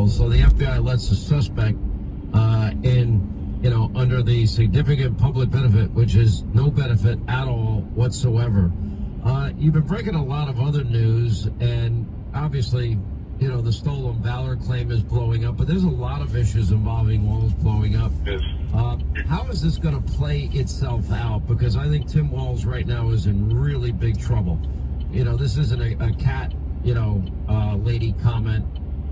Walls. So the FBI lets the suspect under the significant public benefit, which is no benefit at all whatsoever. You've been breaking a lot of other news, and obviously, the stolen valor claim is blowing up, but there's a lot of issues involving Walls blowing up. Yes. How is this going to play itself out? Because I think Tim Walls right now is in really big trouble. This isn't a cat, lady comment,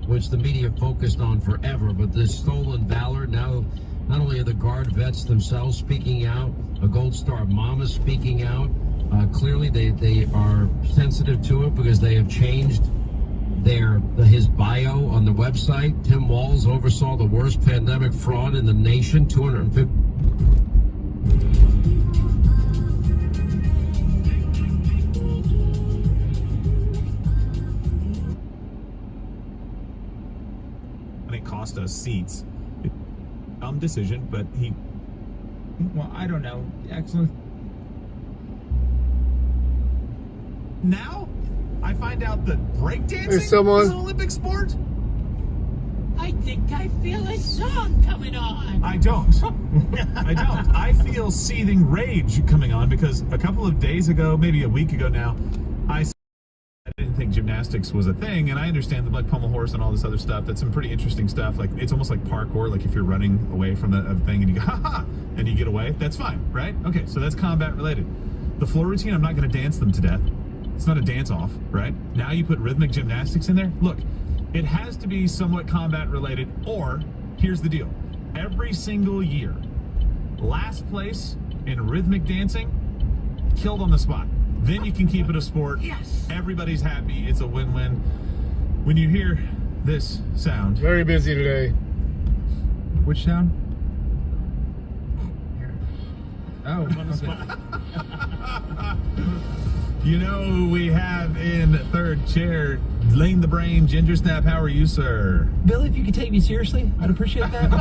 which the media focused on forever, but this stolen valor now, not only are the Guard vets themselves speaking out, a Gold Star mom is speaking out. Clearly, they are sensitive to it because they have changed his bio on the website. Tim Walls oversaw the worst pandemic fraud in the nation. 250. And it cost us seats. Dumb decision, but Well, I don't know. Excellent. Now, I find out that breakdancing There's someone. is an Olympic sport? I think I feel a song coming on. I don't. I don't. I feel seething rage coming on because a couple of days ago, maybe a week ago now, I didn't think gymnastics was a thing, and I understand the like pommel horse and all this other stuff. That's some pretty interesting stuff. Like, it's almost like parkour, like if you're running away from a thing and you go, ha-ha, and you get away, that's fine, right? Okay, so that's combat related. The floor routine, I'm not going to dance them to death. It's not a dance-off, right? Now you put rhythmic gymnastics in there. Look, it has to be somewhat combat related, or here's the deal. Every single year, last place in rhythmic dancing, killed on the spot. Then you can keep it a sport. Yes. Everybody's happy. It's a win-win. When you hear this sound. Very busy today. Which sound? Oh, On the spot. You know who we have in third chair, Lane the Brain, Ginger Snap. How are you, sir? Bill, if you could take me seriously, I'd appreciate that.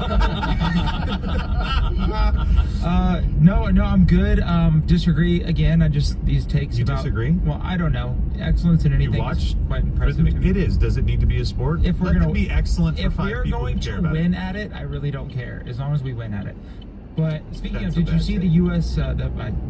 No, I'm good. Disagree again. These takes You about. disagree? Well, I don't know. Excellence in anything. You watched is quite impressive. Rhythmic? It is. Does it need to be a sport? If we're Let gonna them be excellent for if 5 we're people going who care to about win it. at it, I really don't care as long as we win at it. But speaking That's of, a did you bad see take. the U.S. I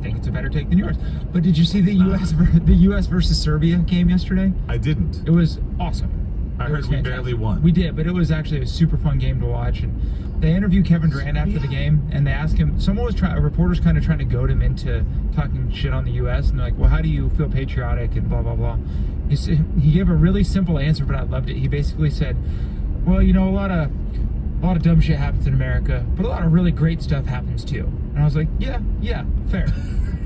think it's a better take than yours. But did you see the U.S. versus Serbia game yesterday? I didn't. It was awesome. I It heard was we fantastic. barely won. We did, but it was actually a super fun game to watch. And they interviewed Kevin Durant after the game, and they asked him. A reporter's kind of trying to goad him into talking shit on the U.S. And they're like, "Well, how do you feel patriotic?" and blah blah blah. He gave a really simple answer, but I loved it. He basically said, "Well, a lot of dumb shit happens in America, but a lot of really great stuff happens too." And I was like, yeah, fair.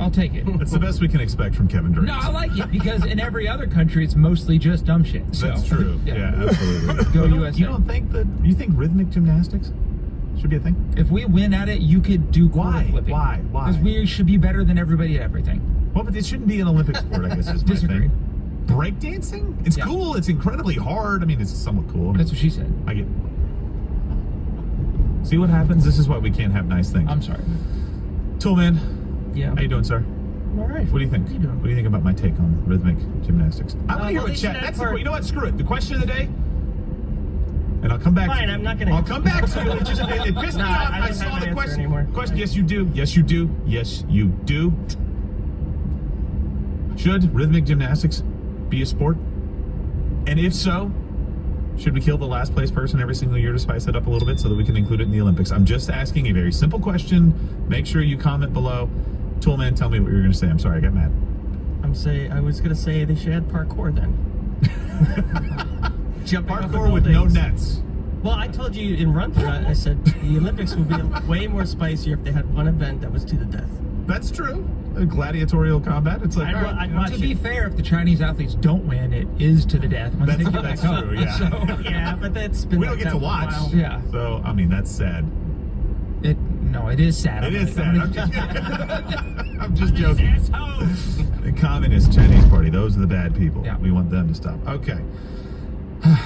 I'll take it. That's the best we can expect from Kevin Durant. No, I like it because in every other country, it's mostly just dumb shit. So, That's true. Yeah, absolutely. Go You USA. you think rhythmic gymnastics should be a thing? If we win at it, you could do quarter Why? flipping. Why? Because we should be better than everybody at everything. Well, but it shouldn't be an Olympic sport, I guess, is my Disagree. thing. Breakdancing? It's Yeah. cool. It's incredibly hard. I mean, it's somewhat cool. That's what she said. I get. See what happens? This is why we can't have nice things. I'm sorry. Toolman, Yeah. how you doing, sir? All right. What do you think? How you doing? What do you think about my take on rhythmic gymnastics? I want to hear well, what they chat. should That's have you know what? Screw it. The question of the day. And I'll come back. Fine, to you. I'm not gonna I'll answer. come back to you. It just it pissed me No, off. I I don't saw have an the answer question. anymore. Question. Yes, you do. Yes, you do. Yes, you do. Should rhythmic gymnastics be a sport? And if so, should we kill the last place person every single year to spice it up a little bit so that we can include it in the Olympics? I'm just asking a very simple question. Make sure you comment below. Toolman, tell me what you were going to say. I'm sorry, I got mad. I was gonna say they should add parkour then. Jumping off Parkour with no buildings. nets. Well, I told you in run through, I said the Olympics would be way more spicier if they had one event that was to the death. That's true. Gladiatorial combat. It's like, I'd all right, wa- I'd you know, watch To be fair, if the Chinese athletes don't win, it is to the death. Once they get that's back up. true, yeah. So, Yeah, but that's been we don't like get to that for a watch. while. Yeah. So, I mean, that's sad. it is sad. It is sad. I'm just, I'm just These joking. assholes. The Communist Chinese Party, those are the bad people. Yeah. We want them to stop. Okay.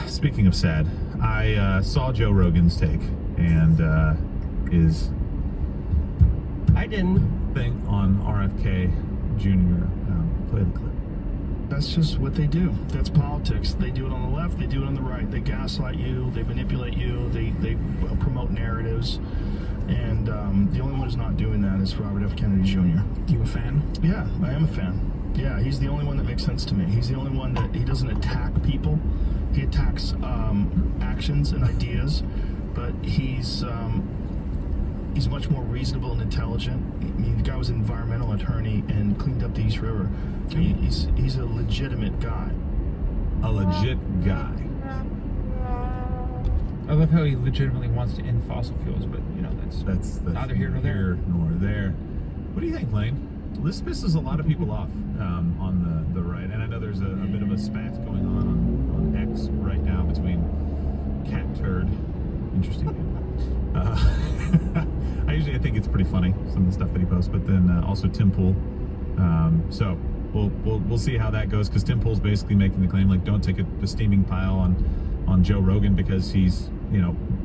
Speaking of sad, I saw Joe Rogan's take and his I didn't. thing on RFK Jr. Play the clip. That's just what they do. That's politics. They do it on the left, they do it on the right. They gaslight you, they manipulate you, they promote narratives. And the only one who's not doing that is Robert F. Kennedy Jr. You a fan? Yeah, I am a fan. Yeah, he's the only one that makes sense to me. He's the only one that he doesn't attack people. He attacks actions and ideas, but he's much more reasonable and intelligent. I mean, the guy was an environmental attorney and cleaned up the East River. He's a legitimate guy. A legit guy. I love how he legitimately wants to end fossil fuels, but that's neither here nor there. What do you think, Lane? This pisses a lot of people off on the right, and I know there's a bit of a spat going on X right now between Cat Turd. Interesting. I think it's pretty funny, some of the stuff that he posts, but then also Tim Pool. So we'll see how that goes, because Tim Pool's basically making the claim, like, don't take a steaming pile on Joe Rogan because he's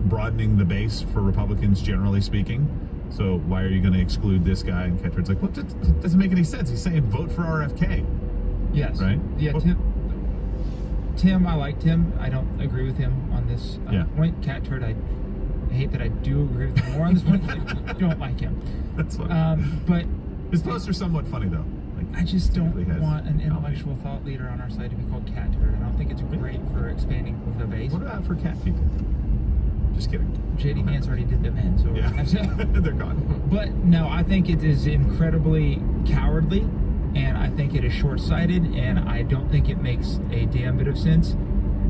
broadening the base for Republicans generally speaking. So why are you going to exclude this guy? And Ketchard's like, what? That doesn't make any sense. He's saying vote for RFK. Yes. Right? Yeah. Well, Tim, I like Tim. I don't agree with him on this point. Cat Turd, I hate that I do agree with him more on this point. I don't like him. That's funny. But his posts are somewhat funny though. Like, I just don't has want an comedy. intellectual thought leader on our side to be called Cat Turd. I don't think it's great for expanding the base. What about for cat people? Just kidding. JD Vance already did them in, so Yeah, they're gone. But no, I think it is incredibly cowardly, and I think it is short-sighted, and I don't think it makes a damn bit of sense.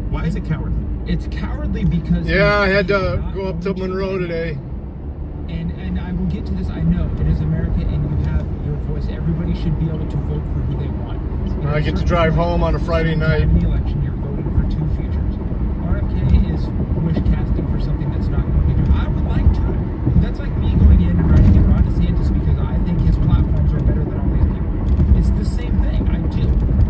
Why is it cowardly? It's cowardly because I had to go up to Monroe today. And I will get to this. I know it is America, and you have your voice. Everybody should be able to vote for who they want. When I get to drive home on a Friday night. In the election, you're voting for two futures. RFK is wish casting for something that's not going to be true. I would like to. That's like me going in and writing in Ron DeSantis because I think his platforms are better than all these people. It's the same thing. I do.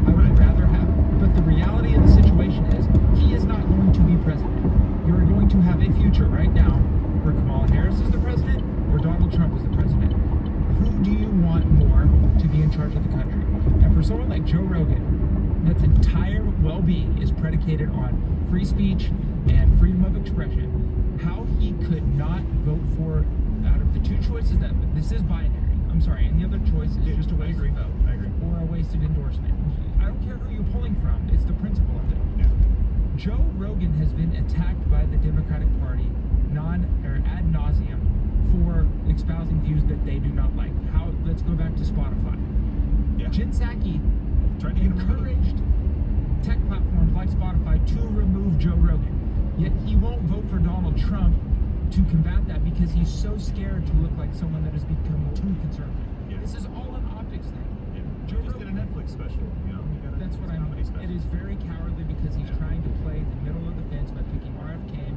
I would rather have. But the reality of the situation is he is not going to be president. You're going to have a future right now where Kamala Harris is the president or Donald Trump is the president. Who do you want more to be in charge of the country? And for someone like Joe Rogan, that's entire well-being is predicated on free speech and freedom of expression, how he could not vote for, out of the two choices that, this is binary, I'm sorry, and the other choice is just a wasted vote. I agree. Or a wasted endorsement. I don't care who you're pulling from, it's the principle of it. Yeah. Joe Rogan has been attacked by the Democratic Party ad nauseum for espousing views that they do not like. Let's go back to Spotify. Yeah. Jen Psaki Trying to get him removed. encouraged tech platforms like Spotify to remove Joe Rogan. Yet he won't vote for Donald Trump to combat that because he's so scared to look like someone that is becoming too conservative. Yeah. This is all an optics thing. Yeah. Joe Just did a Rogan, Netflix special. that's what I mean. comedy special. It is very cowardly because he's trying to play the middle of the fence by picking RFK and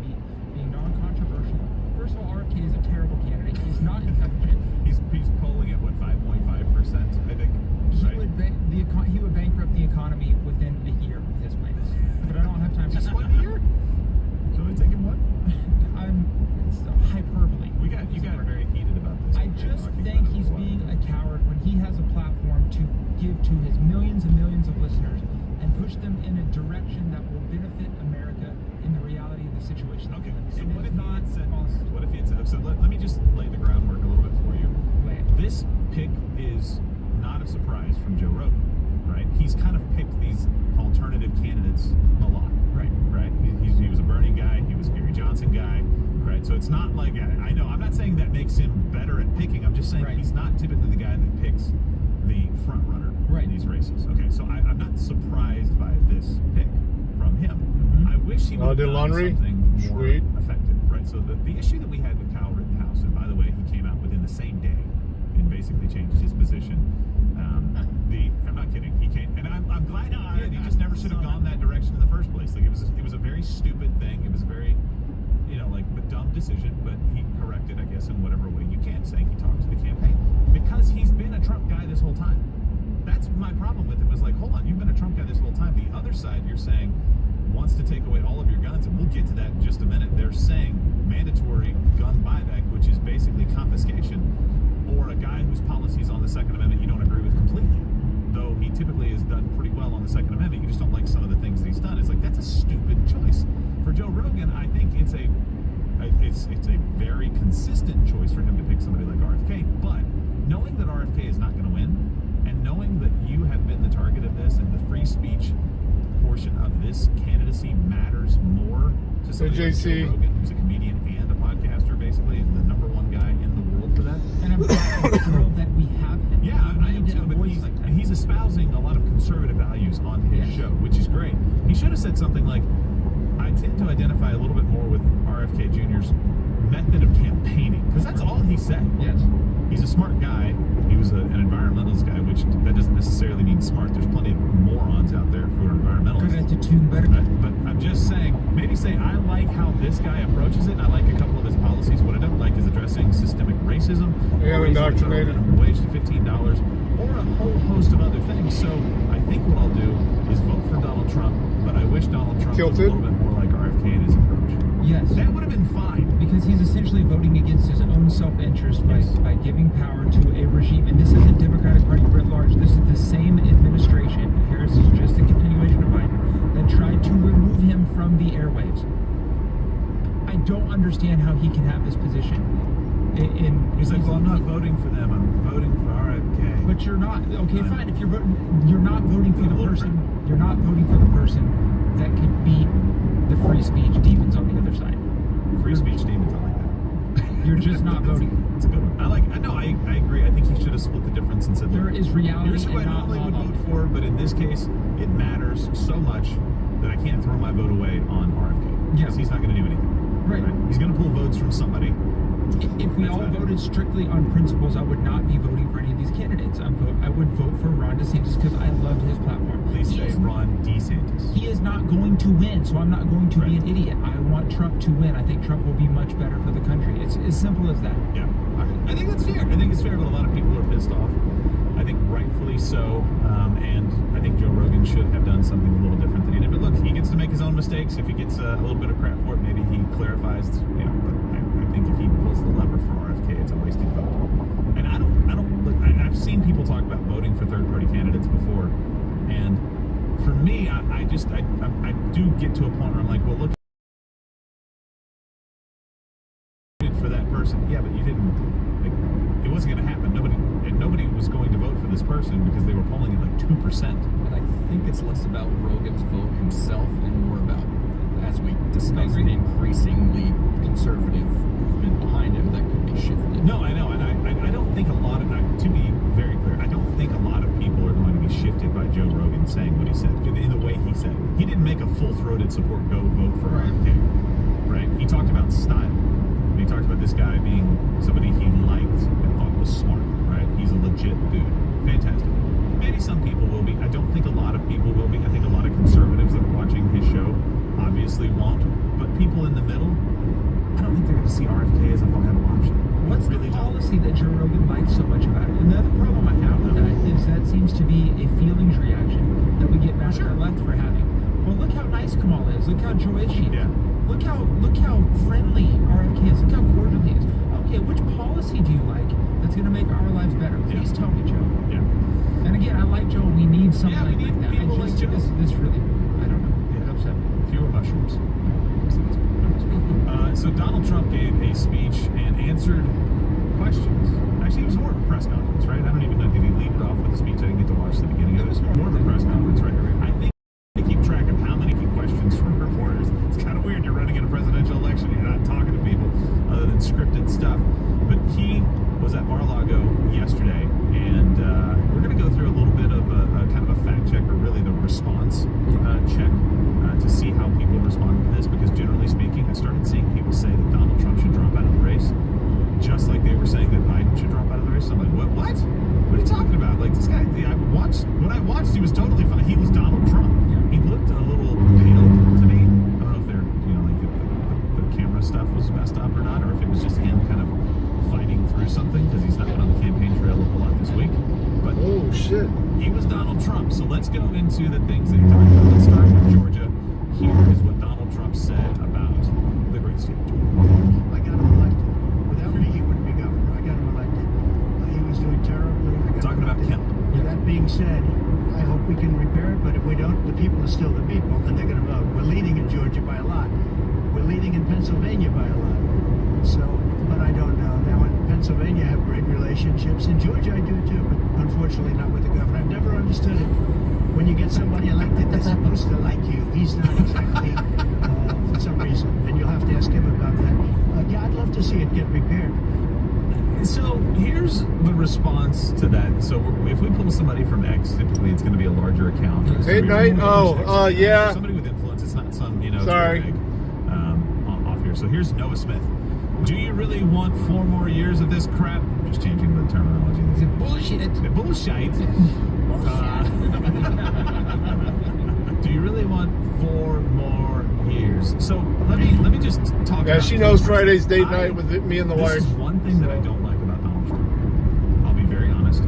being non-controversial. First of all, RFK is a terrible candidate. He's not intelligent. He's polling at what, 5.5%, I think. Right? He would bankrupt the economy within a year with his plans. But I don't have time for Just that. 1 year? So it take him what? It's hyperbole. You got very heated about this. I just think he's being a coward when he has a platform to give to his millions and millions of listeners and push them in a direction that will benefit America in the reality of the situation. Okay, so And what it's if he not had said false. this? What if he had said, so let me just lay the groundwork a little bit for you. Wait. This pick is not a surprise from Joe Rogan, right? He's kind of picked these alternative candidates a lot. Right. Right? He was a Bernie guy, he was a Gary Johnson guy, right? So it's not like, I know, I'm not saying that makes him better at picking, I'm just saying Right. he's not typically the guy that picks the front runner Right. in these races. Okay, so I'm not surprised by this pick from him. Mhm. I wish he would have did done laundry? something more Sweet. effective, right? So the issue that we had with Kyle Rittenhouse, and by the way, he came out within the same day and basically changed his position. I'm not kidding. He came, and I'm glad he did. He just never should have gone that direction in the first place. Like it was a very stupid thing. It was a very, a dumb decision. But he corrected, I guess, in whatever way you can, saying he talked to the campaign because he's been a Trump guy this whole time. That's my problem with him. Is like, hold on, you've been a Trump guy this whole time. The other side, you're saying, wants to take away all of your guns, and we'll get to that in just a minute. They're saying mandatory gun buyback, which is basically confiscation, or a guy whose policies on the Second Amendment you don't agree with completely. though he typically has done pretty well on the Second Amendment, you just don't like some of the things that he's done. It's like, that's a stupid choice. For Joe Rogan, I think it's a very consistent choice for him to pick somebody like RFK, but knowing that RFK is not going to win, and knowing that you have been the target of this, and the free speech portion of this candidacy matters more to somebody like JC. Joe Rogan, who's a comedian and a podcaster, basically, the number one guy in the world for that. And I'm thrilled that we have him. Yeah, I am We need too, a but voice like that. he's espousing a lot of conservative values on his Yes. show, which is great. He should have said something like, I tend to identify a little bit more with RFK Jr.'s method of campaigning, because that's all he said. Yes. He's a smart guy. He was an environmentalist guy, which that doesn't necessarily mean smart. There's plenty of morons out there who are environmentalists. Good attitude, better. But I'm just saying, maybe say, I like how this guy approaches it, and I like a couple of his policies. What I don't like is addressing systemic racism, Yeah, or raising the indoctrinated. minimum wage to $15, or a whole host of other things. So I think what I'll do is vote for Donald Trump, but I wish Donald Trump was a Tilted? little bit more like RFK in his approach. Yes. That would have been fine. Because he's essentially voting against his own self-interest by giving power to a regime. And this isn't Democratic Party writ large. This is the same administration. Harris is just a continuation of Biden that tried to remove him from the airwaves. I don't understand how he can have this position. He's like, well, I'm not voting for them. I'm voting for RFK. But you're not. Okay, fine. If you're voting, you're not voting for Need a the little person. You're not voting for the person that could beat the free speech demons on the other side. Free speech demons, I like that. You're just not voting. That's a good one. I agree. I think he should have split the difference and said, There is reality here's who I and not normally would law. vote for, but in this case, it matters so much that I can't throw my vote away on RFK. Because he's not going to do anything. Right. He's going to pull votes from somebody. If we That's all about it. voted strictly on principles, I would not be voting for any of these candidates. I would vote for Ron DeSantis because I loved his platform. Please He say is- Ron DeSantis. He is not going to win, so I'm not going to be Right. an idiot. I want Trump to win. I think Trump will be much better for the country. It's as simple as that. Yeah, I think that's fair. I think it's fair, but a lot of people are pissed off. I think rightfully so, and I think Joe Rogan should have done something a little different than he did. But look, he gets to make his own mistakes. If he gets a little bit of crap for it, maybe he clarifies. But I think if he pulls the lever for RFK, it's a wasted vote. And I don't look. I've seen people talk about voting for third-party candidates before, and for me, I do get to a point where I'm like, well, look. For that person, yeah, but you didn't. Like, it wasn't going to happen. Nobody was going to vote for this person because they were polling at like 2%. But I think it's less about Rogan's vote himself and more about, as we discussed, the increasingly conservative movement behind him that could be shifted. No, I know, and I don't think a lot of, to be very clear, I don't think a lot of people are going to be shifted by Joe Rogan saying what he said, in the way he said it. He didn't make a full-throated support, go vote for RFK, right? He talked about style. He talked about this guy being somebody he liked and thought was smart, right? He's a legit dude. Fantastic. Maybe some people will be. I don't think a lot of people will be. I think a lot of conservatives that are watching his show obviously won't. But people in the middle, I don't think they're going to see RFK as a viable option. What's Really the don't. policy that Joe Rogan likes so much about it? And the other problem I have with that is that seems to be a feelings reaction that we get back to the left for having. Well, look how nice Kamala is. Look how joyous she is. Yeah. Look how friendly RFK is. Look how cordial he is. Okay, which policy do you like that's going to make our lives better? Please tell me, Joe. Yeah. And again, I like Joe. We need something Yeah, we like need that. people like Joe. This really, I don't know. It upset me. Fewer mushrooms. So Donald Trump gave a speech and answered questions. Actually, it was more of a press conference, right? I don't even know. Did he leave it off with a speech? I didn't get to watch the beginning of it. It was more of a press conference, right? I think they keep track of how many questions from reporters. It's kind of weird. You're running in a presidential election. You're not talking to people other than scripted stuff. But he was at Mar-a-Lago yesterday, and we're going to go through a little bit of a kind of a fact check, or really the response check, to see how people respond to this. Because generally speaking, I started seeing people say that Donald Trump should drop out of the race, just like they were saying that Biden should drop out of the race. I'm like, what? What are you talking about? Like, this guy, when I watched, he was totally fine. He was Donald Trump. He looked a little pale to me. I don't know if they're, like the camera stuff was messed up or not, or if it was just him kind of fighting through something, because he's not been on the campaign trail a whole lot this week. But Oh, shit. he was Donald Trump. So let's go into the things that he talked about. Let's start with Georgia. Here is what Donald Trump said about the great state of Georgia. I got him elected. Without me, he wouldn't be governor. I got him elected. He was doing terribly. I got Talking him about elected. Kemp. With that being said, we can repair it, but if we don't, the people are still the people, and they're going to vote. We're leading in Georgia by a lot. We're leading in Pennsylvania by a lot. So, but I don't know. Now, in Pennsylvania, I have great relationships. In Georgia, I do too, but unfortunately not with the governor. I've never understood it. When you get somebody elected that's supposed to like you, he's not exactly for some reason, and you'll have to ask him about that. Yeah, I'd love to see it get repaired. So here's the response to that. So if we pull somebody from X, typically it's going to be a larger account. It's Hey, gonna be Knight? more Oh, X. yeah. Somebody with influence. It's not some, Sorry. big, off here. So here's Noah Smith. Do you really want 4 more years of this crap? I'm just changing the terminology. Bullshit. Bullshit. Do you really want 4 more years? So let me just talk. Yeah, about she knows this. Friday's date night with me and the This wife. is one thing that I don't like about Donald Trump. I'll be very honest.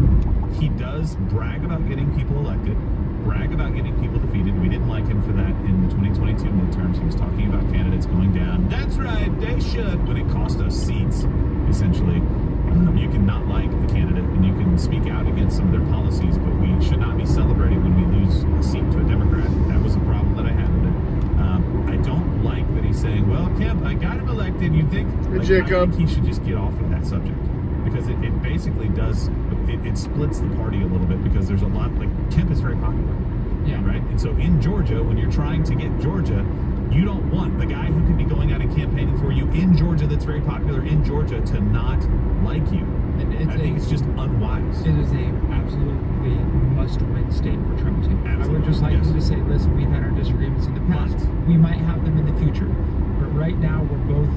He does brag about getting people elected, brag about getting people defeated. We didn't like him for that in the 2022 midterms. He was talking about candidates going down. That's right, they should. When it cost us seats, essentially. You can not like the candidate and you can speak out against some of their policies, but we should not be celebrating when we lose a seat to a Democrat. That was a problem that I had with it. I don't like that he's saying, well, Kemp, I got him elected. You think, I Jacob. think he should just get off of that subject, because it basically does, it splits the party a little bit, because there's a lot, like, Kemp is very popular. Yeah. Right? And so in Georgia, when you're trying to get Georgia, you don't want the guy who could be going out and campaigning for you in Georgia, that's very popular in Georgia, to not like you. And I think it's just unwise. It is a absolutely must-win state for Trump too. I would just like Yes. him to say, listen, we've had our disagreements in the past. But- We might have them in the future, but right now we both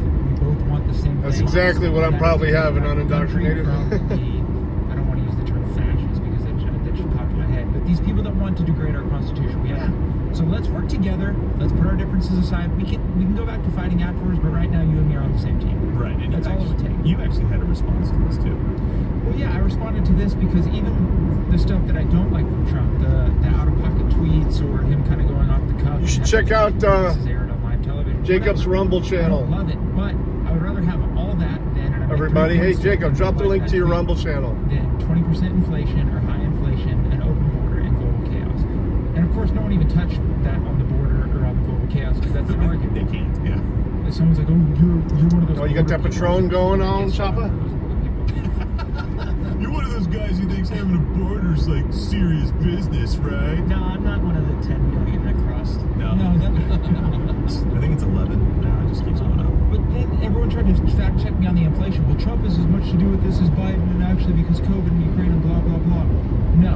want the same That's thing. exactly what I'm That probably is to having prevent the country unindoctrinated. from I don't want to use the term fascist because that just popped in my head. But these people that want to degrade our Constitution, we have. So let's work together. Let's put our differences aside. We can go back to fighting afterwards, but right now you and me are on the same team. Right. And That's all it would take. You actually had a response to this, too. Well, yeah, I responded to this because even the stuff that I don't like from Trump, the out-of-pocket tweets or him kind of going off the cuff. You should and check out, this is aired on live television. Jacob's Whatever. Rumble channel. I love it, but I would rather have all that than Everybody, hey, Jacob, drop the link to your Rumble channel. Than 20% inflation or high inflation, an open border, and global chaos. And of course, no one even touched that on the border or on the global chaos because that's an argument. They can't, yeah. If someone's like, oh, you're one of those. Oh, you got that border people. Patron going on, Yes, Choppa? those border people. You're one of those guys who thinks having a border's like serious business, right? No, I'm not one of the 10 million that crossed. No. No, that, I think it's 11. No, it just keeps going up. but then everyone tried to fact check me on the inflation. Well, Trump has as much to do with this as Biden, and actually because COVID and Ukraine and blah, blah, blah. No,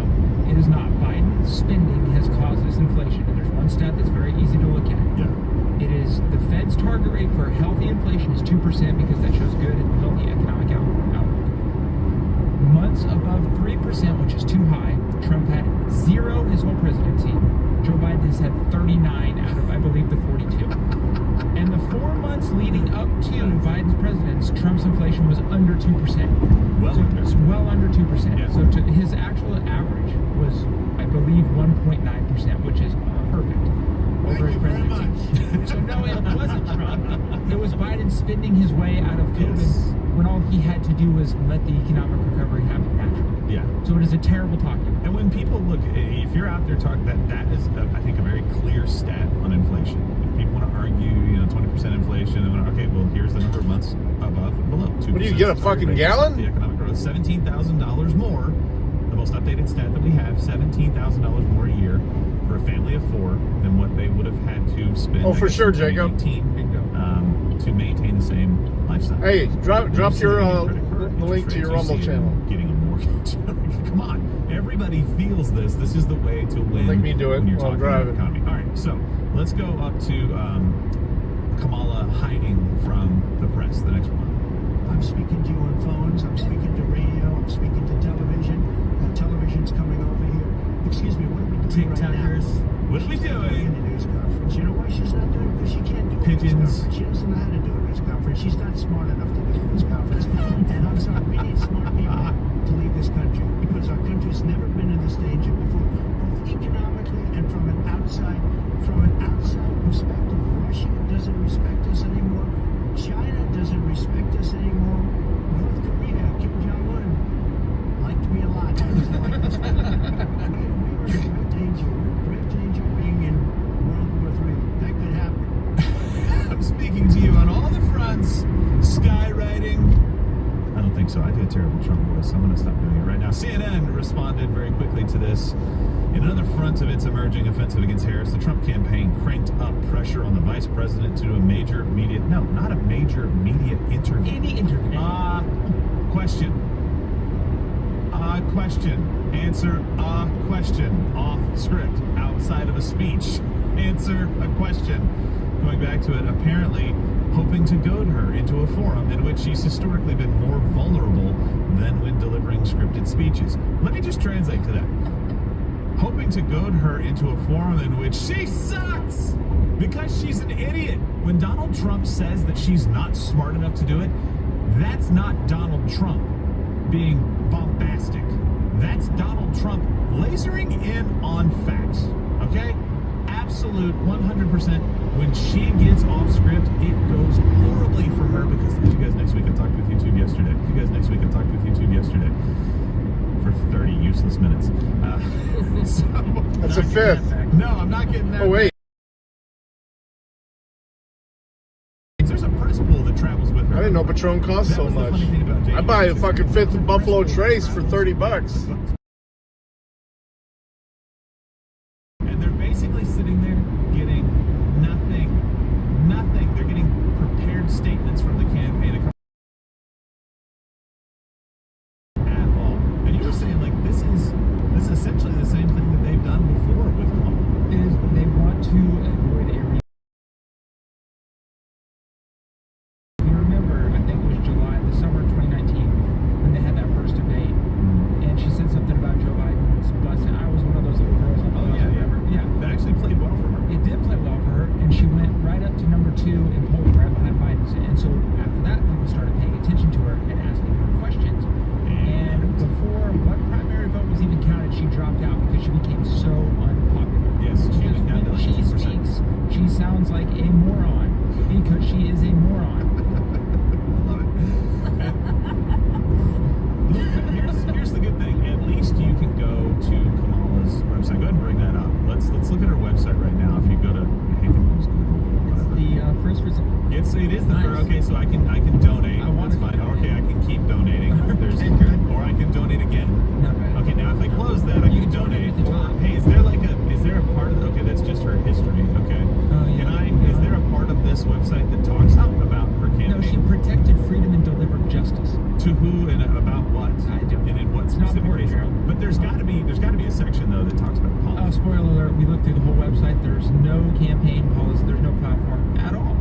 it is not. Biden's spending has caused this inflation, and there's one stat that's very easy to look at. Yeah. It is the Fed's target rate for healthy inflation is 2% because that shows good and healthy economic outlook. Months above 3%, which is too high. Trump had 0 his whole presidency. Joe Biden has had 39 out of, I believe, the 42. And the 4 months leading up to Biden's presidency, Trump's inflation was under 2%. Well So under. it's well under 2%. Yeah. So his actual average was, I believe, 1.9%, which is perfect over his presidency. So no, it wasn't Trump. It was Biden spending his way out of COVID Yes. when all he had to do was let the economic recovery happen naturally. Yeah. So it is a terrible talking point. And when people look, if you're out there talking, that is, I think, a very clear stat on inflation. If people want to argue, 20% inflation, and okay, well, here's the number of months above and below. 2%. What do you get, a fucking gallon? The economic growth, $17,000 more. The most updated stat that we have, $17,000 more a year for a family of 4 than what they would have had to spend. Oh, for I guess, sure, in Jacob. 2018, to maintain the same lifestyle. Hey, drop You your see the credit card the interest link to your rates, you Rumble see them channel. Getting a mortgage. Come on, everybody feels this. This is the way to win. Make me do it when you're while I'm talking about driving. economy. All right, so let's go up to Kamala hiding from the press. The next one. I'm speaking to you on phones, I'm speaking to radio, I'm speaking to television. Television's coming over here. Excuse me, what are we doing right now? TikTokers. What are we In doing? the news conference. You know why she's not doing it? Because she can't do a Pigeons. news conference. She doesn't know how to do a news conference. She's not smart enough to do a news conference. And I'm sorry, we need smart people to lead this country because our country's never been in this danger before, both economically and from an outside perspective. Russia doesn't respect us anymore. China doesn't respect us anymore. North Korea, Kim Jong-un liked me a lot. He doesn't like us. We Great danger being in World War III. That could happen. I'm speaking to you on all the fronts. Skywriting. I don't think so. I did a terrible Trump voice. I'm going to stop doing it right now. CNN responded very quickly to this. In another front of its emerging offensive against Harris, the Trump campaign cranked up pressure on the vice president to do a major media, no, not a major media interview. Any interview. Question. Question. Answer a question. Off script. Outside of a speech. Answer a question. Going back to it, apparently hoping to goad her into a forum in which she's historically been more vulnerable than when delivering scripted speeches. Let me just translate to that. Hoping to goad her into a forum in which she sucks because she's an idiot. When Donald Trump says that she's not smart enough to do it, that's not Donald Trump being bombastic. That's Donald Trump lasering in on facts, okay? Absolute 100%. When she gets off script, it goes horribly for her because you guys next week I talked with YouTube yesterday. You guys next week I talked with YouTube yesterday for 30 useless minutes. So, That's a fifth. no, I'm not getting that. Oh, wait. There's a press pool that travels with her. I didn't know Patron cost That so was the much. funny thing about I JD. buy a fucking fifth of Buffalo Trace for $30. And they're basically sitting there getting nothing. They're getting prepared statements from the campaign at all. And you were saying, like, this is essentially the same thing that they've done before with Kamala. Is they want to avoid a if you remember, I think it was July, the summer of 2019, when they had that first debate, and she said something about Joe Biden's bus, and I was one of those little girls on the bus. Remember? Yeah. That actually played well for her. It did play well for her, and she went right up to number 2 in polling, right behind Biden. And so after that, people started paying attention to her and asking her questions. And before one primary vote was even counted, she dropped out because she became so unpopular. Yes, she Because went down to when like she 2%. speaks, she sounds like a moron because she is a moron. Love it. Look, here's the good thing. At least you can go to Kamala's website. Go ahead and bring that up. Let's look at her website right now. If you go to, I hate to use Google, but whatever. The first result. It is the Nice. first. Okay, so I can donate. I want That's to fine. donate. Okay, I can keep donating. There's, Okay, good. or I can donate again. Not bad. Okay, now if I close that, I You can can donate donate. at the top. Hey, is there a part of okay? That's just her history. Okay. Oh, yeah. Is there a part of this website that talks about her campaign? No, she protected freedom and delivered justice. To who and about what? I don't And in what It's not specific important, reason? Gerald. But there's got to be a section though that talks about policy. Spoiler alert, we looked through the whole website. There's no campaign policy. There's no platform at all.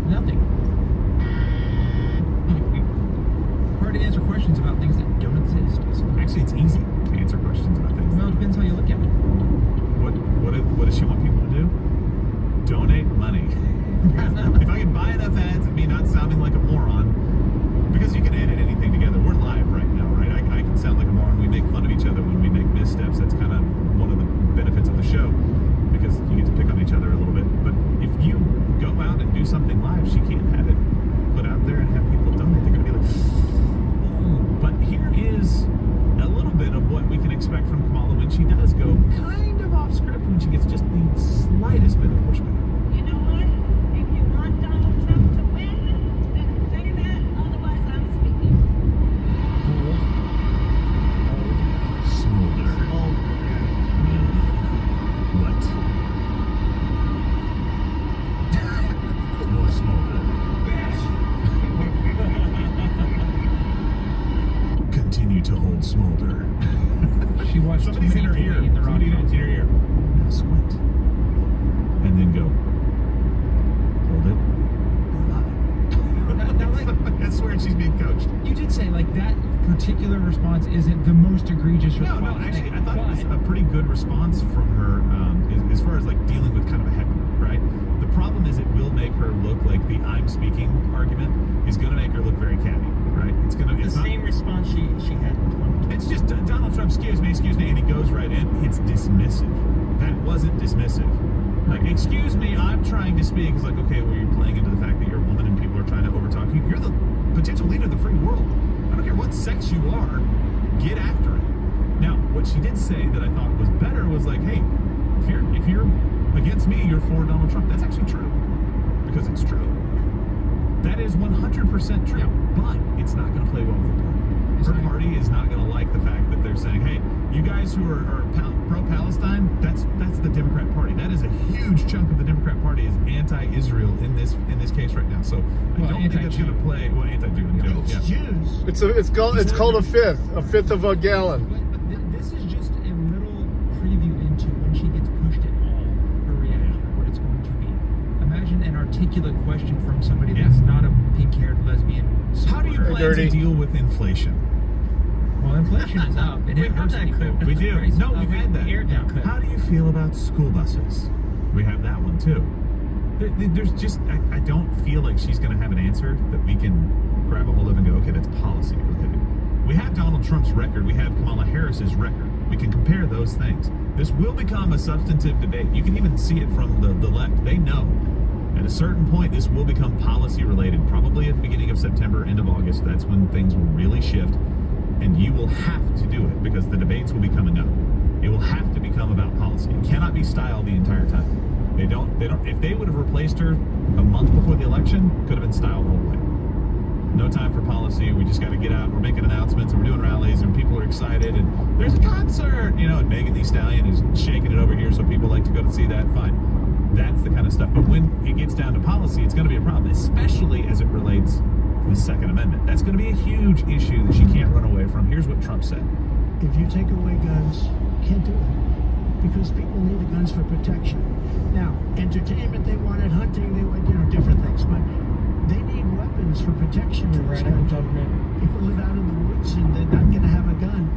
Nothing. Hard to answer questions about things that don't exist. Actually, it's easy to answer questions about things. Well, it depends how you look at it. What does she want people to do? Donate money. If I can buy enough ads of me not sounding like a moron, because you can edit anything together. We're live right now, right? I can sound like a moron. We make fun of each other when we make missteps. That's kind of one of the benefits of the show, because you get to pick on each other a little bit. But if you go out and do something live, she can't have it put out there and have people donate. They're going to be like, ooh. But here is a little bit of what we can expect from Kamala when she does go kind of off script, when she gets just the slightest bit of pushback. You know what? If you want Donald Trump to win, then say that. Otherwise, I'm speaking. Smolder. What? More smolder. Continue to hold smolder. She watched Somebody's too in her many ear. TV in the wrong Somebody in her ear. Now squint. And then go. Hold it. Love it. Now, like, I swear she's being coached. you did say like that particular response isn't the most egregious response. No, actually, I thought it was a pretty good response from her as far as like dealing with kind of a heckler, right? The problem is it will make her look like the I'm speaking argument is going to make her look very catty, right? It's going to The same response she had in 2020. It's just Donald Trump, excuse me, and he goes right in. It's dismissive. That wasn't dismissive. Like, excuse me, I'm trying to speak. It's like, okay, well, you're playing into the fact that you're a woman and people are trying to overtalk you. You're the potential leader of the free world. I don't care what sex you are, get after it. Now, what she did say that I thought was better was like, hey, if you're against me, you're for Donald Trump. That's actually true, because it's true. That is 100% true, but it's not going to play well with the party. Her party is not going to like the fact that they're saying, hey, you guys who are pro-Palestine, that's the Democrat Party. That is a huge chunk of the Democrat Party is anti-Israel in this case right now. So I don't think that's going to play anti-Jew in general. It's Jews. It's called a fifth of a gallon. This is just a little preview into when she gets pushed at all, her reaction, or what it's going to be. Imagine an articulate question from somebody that's not a pink-haired lesbian. How do you plan to deal with inflation? Well, inflation is up. It hurts people. We do. Crazy. No, we've had that. Yeah. How do you feel about school buses? We have that one too. There's just, I don't feel like she's going to have an answer that we can grab a hold of and go, okay, that's policy related. We have Donald Trump's record. We have Kamala Harris's record. We can compare those things. This will become a substantive debate. You can even see it from the left. They know. At a certain point, this will become policy related, probably at the beginning of September, end of August. That's when things will really shift. And you will have to do it because the debates will be coming up. It will have to become about policy. It cannot be style the entire time. They don't, if they would have replaced her a month before the election, could have been style the whole way. No time for policy. We just got to get out. We're making announcements and we're doing rallies and people are excited and there's a concert, and Megan Thee Stallion is shaking it over here so people like to go to see that. Fine. That's the kind of stuff. But when it gets down to policy, it's going to be a problem, especially as it relates to the Second Amendment. That's going to be a huge issue that she can't run away from. Here's what Trump said. If you take away guns, can't do it. Because people need the guns for protection. Now, entertainment, they wanted hunting, they want, different things. But they need weapons for protection in this country. People live out in the woods and they're not going to have a gun.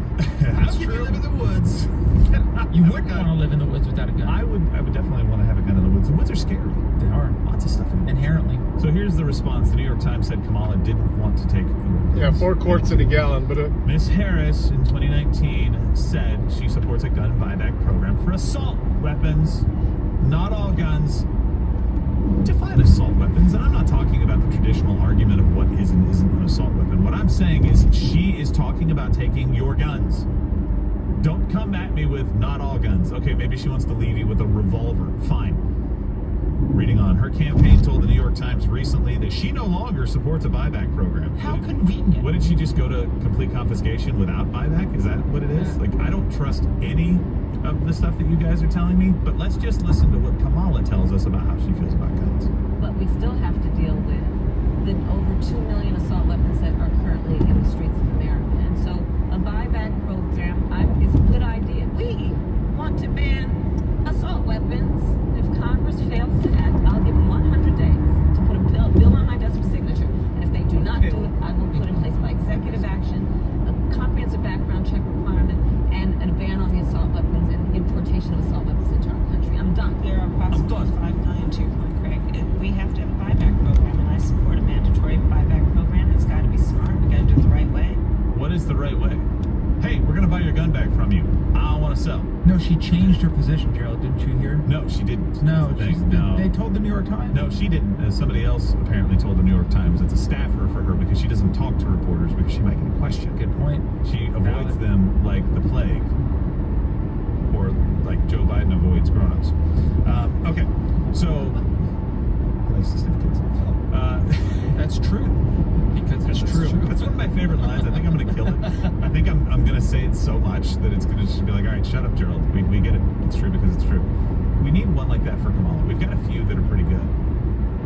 How can you live in the woods? You wouldn't want to live in the woods without a gun. I would definitely want to have a gun in the woods. The woods are scary. They are. Lots of stuff in them. Inherently. So here's the response. The New York Times said Kamala didn't want to take over. Yeah, 4 quarts in a gallon, but Ms. Harris in 2019 said she supports a gun buyback program for assault weapons, not all guns. Define assault weapons, and I'm not talking about the traditional argument of what is and isn't an assault weapon. What I'm saying is she is talking about taking your guns. Don't come at me with not all guns. Okay, maybe she wants to leave you with a revolver. Fine. Reading on, her campaign told the New York Times recently that she no longer supports a buyback program. How convenient. What did she just go to complete confiscation without buyback? Is that what it is? Like, I don't trust any of the stuff that you guys are telling me, but let's just listen to what Kamala tells us about how she feels about guns. But we still have to deal with the over 2 million assault weapons that are currently in the streets of America. And so a buyback program is a good idea. We want to ban assault weapons. If Congress fails to act, I'll give them 100 days to put a bill on my desk for signature. And if they do not do it, I will put in place by executive action a comprehensive background check requirement and a ban on the assault weapons and the importation of assault weapons into our country. I'm done. There are approximately 5 million, to your point, Craig. We have to have a buyback program, and I support a mandatory buyback program. It's got to be smart. We got to do it the right way. What is the right way? Hey, we're going to buy your gun back from you. I don't want to sell. No, she changed her position, Gerald, didn't you hear? No, she didn't. No, That's the thing. No. They told the New York Times. No, she didn't. Somebody else apparently told the New York Times. It's a staffer for her because she doesn't talk to reporters because she might get a question. Good point. She avoids them like the plague. Or like Joe Biden avoids grown-ups. Okay, so... That's true. Because it's true. That's one of my favorite lines. I think I'm going to kill it. I think I'm going to say it so much that it's going to just be like, all right, shut up, Gerald. We get it. It's true because it's true. We need one like that for Kamala. We've got a few that are pretty good.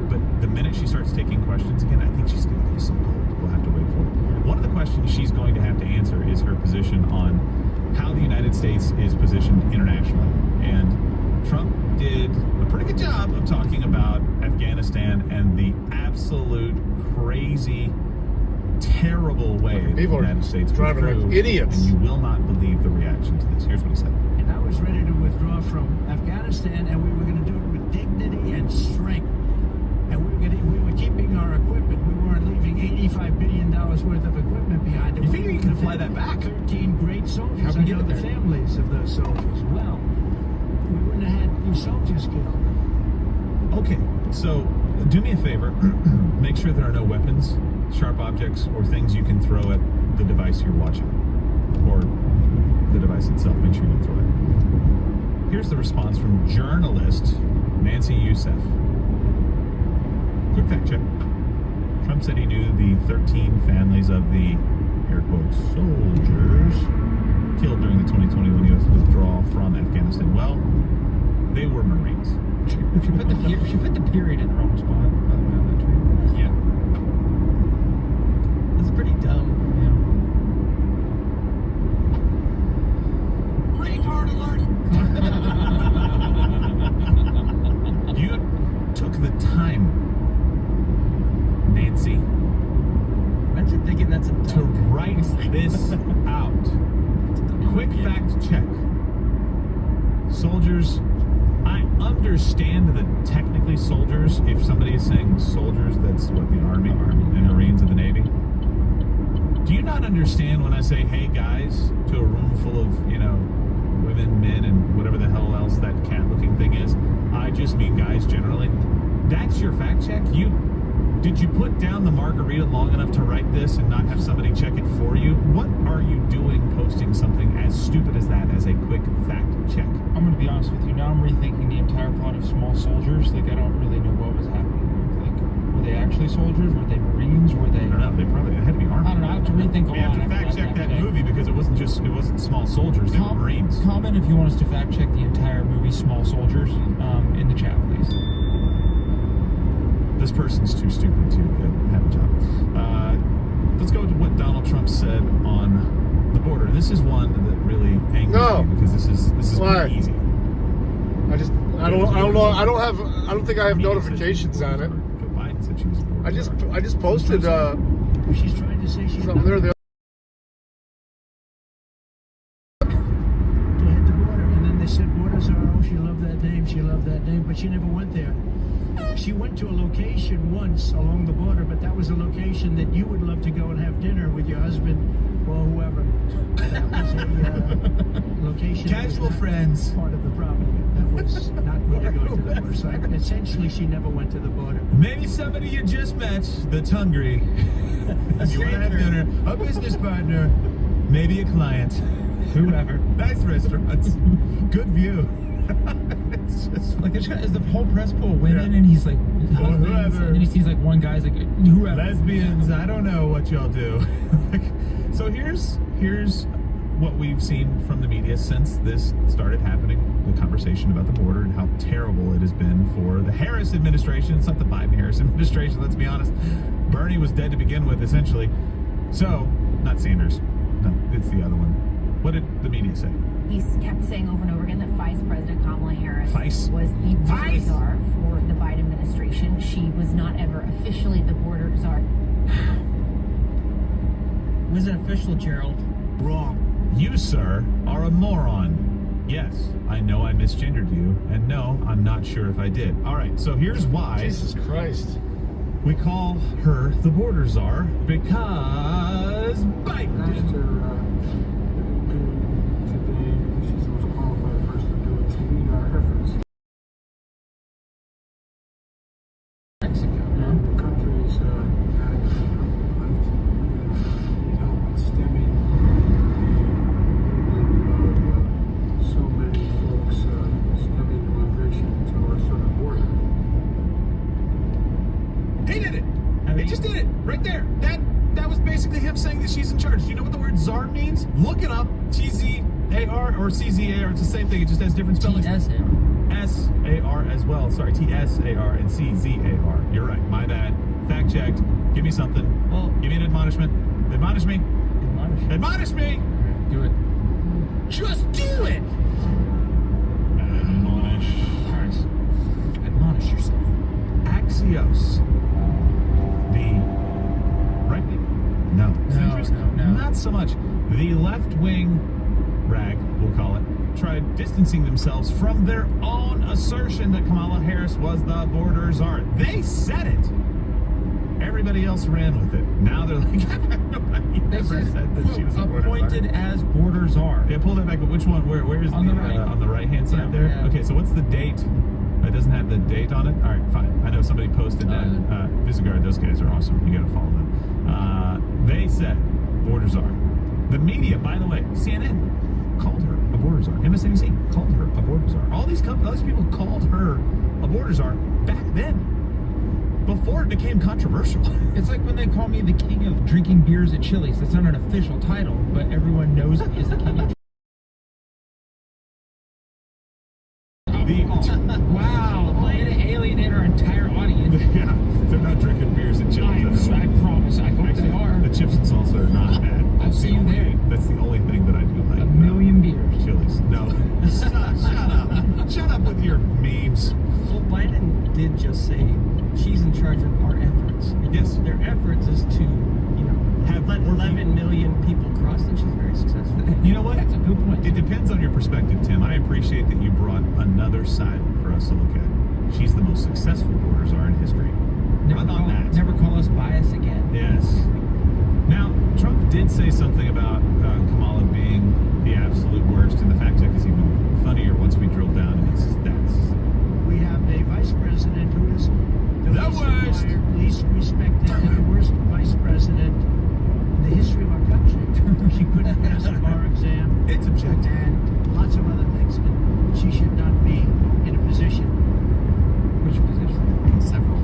But the minute she starts taking questions again, I think she's going to get some gold. We'll have to wait for it. One of the questions she's going to have to answer is her position on how the United States is positioned internationally. And Trump did a pretty good job of talking about Afghanistan and the absolute crazy, terrible way the people United States driving withdrew, like idiots. and you will not believe the reaction to this. Here's what he said. And I was ready to withdraw from Afghanistan, and we were going to do it with dignity and strength. And we were keeping our equipment. We weren't leaving $85 billion worth of equipment behind. You figure you can fly that back? 13 great soldiers. How'd we I get know the there? families of those soldiers well. We wouldn't have had these soldiers killed. Okay, so do me a favor. Make sure there are no weapons, sharp objects, or things you can throw at the device you're watching. Or the device itself. Make sure you don't throw it. Here's the response from journalist Nancy Youssef. Quick fact check. Trump said he knew the 13 families of the, air quotes, soldiers killed during the 2021 U.S. withdrawal from Afghanistan. Well, they were Marines. She put the period in the wrong spot, by the way, on that tweet. Yeah. It's pretty dumb. Retard alert! You took the time, Nancy, Imagine thinking that's a to dumb. write this out. Quick fact check. Soldiers, I understand that technically soldiers, if somebody is saying soldiers, that's what the Army and Marines of the Navy. Do you not understand when I say, hey guys, to a room full of, you know, women, men, and whatever the hell else that cat-looking thing is? I just mean guys generally. That's your fact check? Did you put down the margarita long enough to write this and not have somebody check it for you? What are you doing posting something as stupid as that as a quick fact check? I'm going to be honest with you. Now I'm rethinking the entire plot of Small Soldiers. Like, I don't really know what was happening. Like, were they actually soldiers? Were they Marines? Were they... I don't know. They probably had to be army. I don't know. I have to rethink a We have lot to after fact check that movie because it wasn't small soldiers. They were Marines. Comment if you want us to fact check the entire movie Small Soldiers in the chat, please. This person's too stupid to have a job. Let's go to what Donald Trump said on the border. This is one that really angers me because this is Why? pretty easy. I don't know. I don't think I have notifications on it. Joe Biden said she was a border czar. I just posted She's trying to say she's something there. to hit the border, and then they said border czar. Oh, she loved that name, but she never went there. She went to a location once along the border, but that was a location that you would love to go and have dinner with your husband or whoever. That was a location. Casual friends. Part of the problem. That was not really going to the border. So essentially, she never went to the border. Maybe somebody you just met that's hungry. You want to have dinner. A business partner. Maybe a client. Whoever. Nice restaurants. Good view. It's just Like, is the whole press pool women, and he's like, husbands, whoever. and then he sees like one guy's like, whoever. lesbians. I don't know what y'all do. So here's what we've seen from the media since this started happening, the conversation about the border and how terrible it has been for the Harris administration. It's not the Biden-Harris administration, let's be honest. Bernie was dead to begin with, essentially. So, not Sanders. No, it's the other one. What did the media say? He kept saying over and over again that Vice President Kamala Harris Vice? was the border Vice? czar for the Biden administration. She was not ever officially the border czar. Was it official, Gerald? Wrong. You, sir, are a moron. Yes, I know I misgendered you, and no, I'm not sure if I did. All right, so here's why Jesus Christ. we call her the border czar, because Biden did. He did it. He just did it right there. That was basically him saying that she's in charge. Do you know what the word czar means? Look it up. T-Z-A-R or C-Z-A-R. It's the same thing. It just has different spellings. T-S-A-R. S-A-R as well. Sorry, T-S-A-R and C-Z-A-R. You're right. My bad. Fact checked. Give me something. Well, Give me an admonishment. Admonish me. Admonish me. Do it. Just do it. Admonish. Admonish yourself. Axios. The right wing? No. Centrist? No. Not so much. The left wing rag, we'll call it, tried distancing themselves from their own assertion that Kamala Harris was the border czar. They said it. Everybody else ran with it. Now they're like, nobody ever said that she was the border appointed czar. as border czar. Yeah, pull that back. But which one? Where is On the the right. on the right hand side there? Yeah. Okay, so what's the date? It doesn't have the date on it. All right, fine. I know somebody posted that. Visigoard, those guys are awesome. You got to follow them. They said border czar. The media, by the way, CNN, called her a border czar. MSNBC called her a border czar. All these people called her a border czar back then, before it became controversial. It's like when they call me the king of drinking beers at Chili's. That's not an official title, but everyone knows me as the king of. Wow, way to alienate our entire audience. Yeah, they're not drinking beers at Chili's. I promise. I hope they are. The chips and salsa are not bad. I'll see you there. That's the only thing that I do like. A million beers. Chili's. No. Shut up. Shut up with your memes. Well, Biden did just say she's in charge of our efforts. Yes. Their efforts is to, Have let more 11 million people cross, and she's very successful. You know what? That's a good point. It depends on your perspective, Tim. I appreciate that you brought another side for us to look at. She's the most successful border czar in history. Never call us biased again. Yes. Now, Trump did say something about Kamala being the absolute worst, and the fact check is even funnier once we drill down into his stats. We have a vice president who is the worst, least respected, and the worst vice president in the history of our country. She couldn't pass the bar exam. It's objective. And lots of other things. And she should not be in a position. Which position? Several.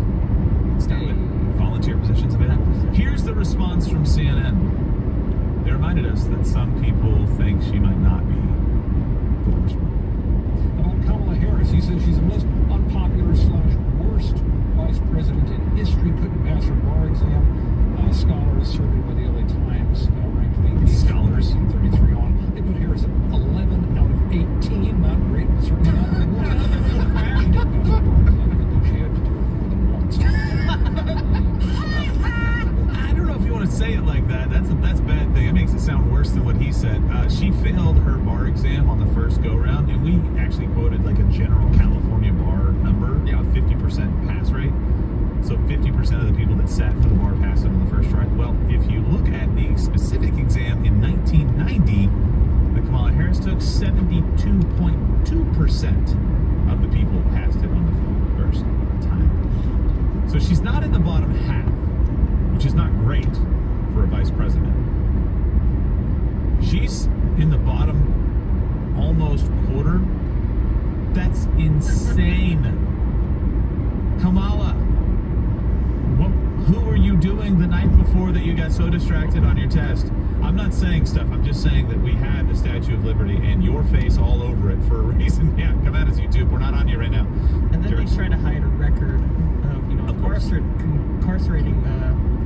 Volunteer positions of it. Here's the response from CNN. They reminded us that some people think she might not be the worst one. About Kamala Harris, he says she's the most unpopular / worst vice president in history, couldn't pass her bar exam. Scholars surveyed by the LA Times ranked the Scholars 33 on. They put Harris at 11 out of 18. Not great, but certainly not the worst. She did pass her bar exam, even though she had to do it more than once. I don't know if you want to say it like that. That's a bad thing. It makes it sound worse than what he said. She failed her bar exam on the first go-round, and we actually quoted like a general California bar number, a 50% pass rate. So 50% of the people that sat for the bar passed it on the first try. Well, if you look at the specific exam in 1990, the Kamala Harris took 72.2% of the people passed it on the first time. So she's not in the bottom half, which is not great for a vice president. She's in the bottom almost quarter. That's insane. Kamala, who were you doing the night before that you got so distracted on your test? I'm not saying stuff. I'm just saying that we had the Statue of Liberty and your face all over it for a reason. Yeah, come at us, YouTube. We're not on you right now. And then they try to hide a record of incarcerating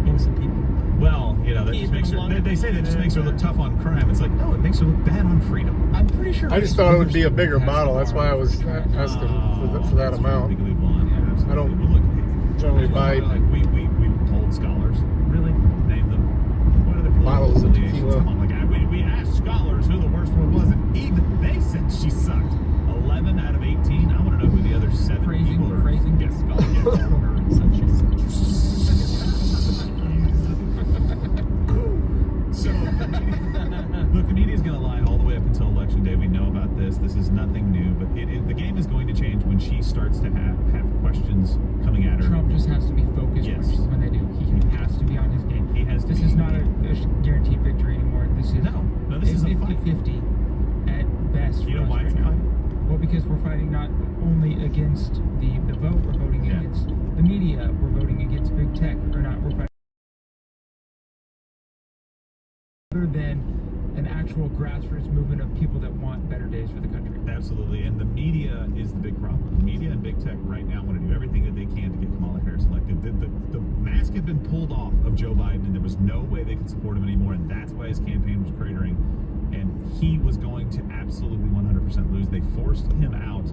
innocent people. Well, that just makes her. They say that just makes her look tough on crime. It's like, no, it makes her look bad on freedom. I'm pretty sure. I just thought it would be a bigger model. That's why I was asking for that amount. Legally blonde. Yeah, absolutely. I don't Well, look, generally buy we told scholars, really name them. What are the bottles of affiliations? tequila. Come on, we asked scholars who the worst one was, and even they said she sucked. 11 out of 18. I want to know who the other 7 people are. Phrasing. Yes, scholars. Yeah, and said she sucked. So, look, the media's going to lie all the way up until Election Day. We know about this. This is nothing new, but the game is going to change when she starts to have questions coming at her. Trump just has to be focused when they do. He has to be on his game. He has to This be. is not a guaranteed victory anymore. This is No, this is a fight. 50-50 at best. You know for us why it's a right now. fight? Well, because we're fighting not only against the vote, we're voting against the media, we're voting against big tech, we're fighting other than an actual grassroots movement of people that want better days for the country. Absolutely, and the media is the big problem. The media and big tech right now want to do everything that they can to get Kamala Harris elected. The mask had been pulled off of Joe Biden, and there was no way they could support him anymore, and that's why his campaign was cratering, and he was going to absolutely 100% lose. They forced him out,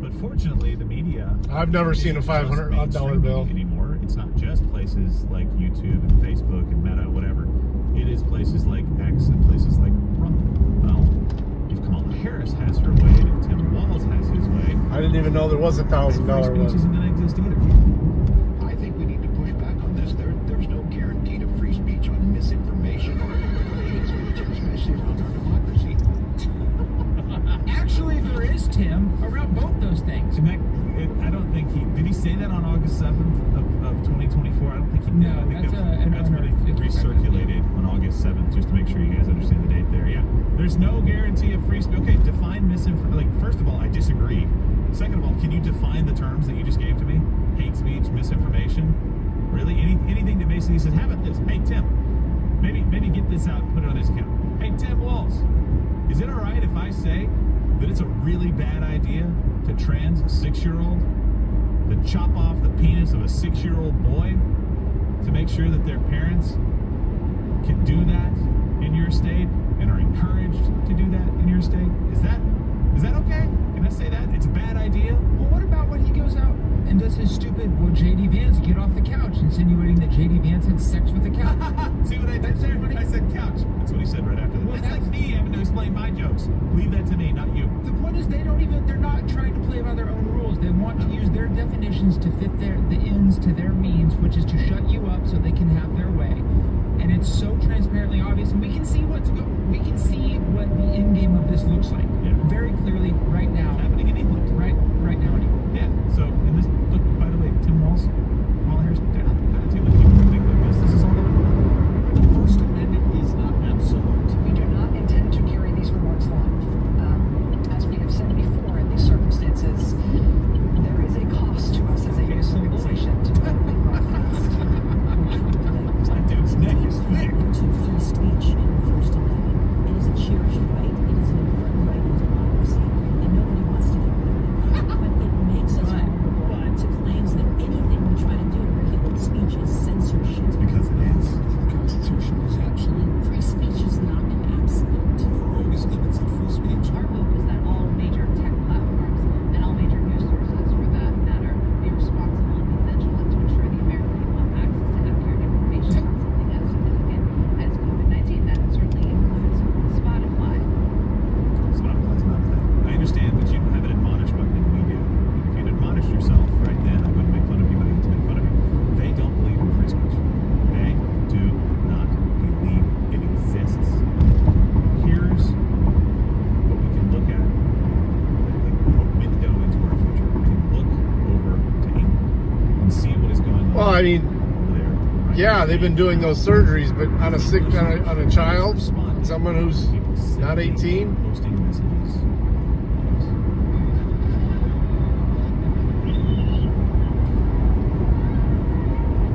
but fortunately, the media... I've never seen a $500 bill anymore. It's not just places like YouTube and Facebook and Meta, whatever. It is places like X and places like Rumble. Well, if Kamala Harris has her way and if Tim Walz has his way... I didn't even know there was a $1,000 free speech one. isn't going to exist either. I think we need to push back on this. There's no guarantee to free speech on misinformation or hate speech, especially around our democracy. Actually, there is, Tim, around both those things. And I don't think did he say that on August 7th of 2024? I don't think he did. No, I think that's when he circulated on August 7th, just to make sure you guys understand the date there. Yeah, there's no guarantee of free speech. Okay, define misinformation. Like, first of all, I disagree. Second of all, can you define the terms that you just gave to me? Hate speech, misinformation. Really? Anything that basically says, how about this? Hey, Tim, maybe get this out and put it on his account. Hey, Tim Walls, is it all right if I say that it's a really bad idea to trans a 6-year-old, to chop off the penis of a 6-year-old boy to make sure that their parents can do that in your state and are encouraged to do that in your state? Is that okay? Can I say that? It's a bad idea? Well, what about when he goes out and does his stupid, well, J.D. Vance get off the couch, insinuating that J.D. Vance had sex with the couch? See what I did there? I said couch. That's what he said right after that. Well, it's like me having to explain my jokes. Leave that to me, not you. The point is they're not trying to play by their own rules. They want to use their definitions to fit the ends to their means, which is to shut you up so they can have their way. And it's so transparently obvious, and we can see what the end game of this looks like. Yeah. Very clearly right now. It's happening in England. Right now in England. Yeah. So in this book, by the way, Tim Walz, Kamala Harris, they're not too many people who think like this. This is all over. The First Amendment is not absolute. We do not intend to carry these remarks live. As we have said before, in these circumstances, there is a cost to us as a news organization to broadcast. That dude's neck is thick. To free speech in the First Amendment. It is a cherished right. It is an important right in democracy, and nobody wants to get rid of it. But it makes us vulnerable to claims that anything we try to do to regulate speech is censorship. Because it is. The Constitution is absolute. Free speech is not an absolute. There are always limits on free speech. Our hope is that all major tech platforms and all major news sources, for that matter, be responsible and be vigilant to ensure the American people have access to accurate information on something as significant as COVID-19. That certainly includes Spotify. Spotify's not a thing. I understand, but you have an admonish button and we do. And if you'd admonish yourself right then, I wouldn't make fun of you, but I get to make fun of you. They don't believe in free speech. They do not believe it exists. Here's what we can look at, like a window into our future. We can look over to England and see what is going on. Well, I mean, over there. Right? yeah, they've been doing those surgeries, but on a child, someone who's not 18. Posting messages.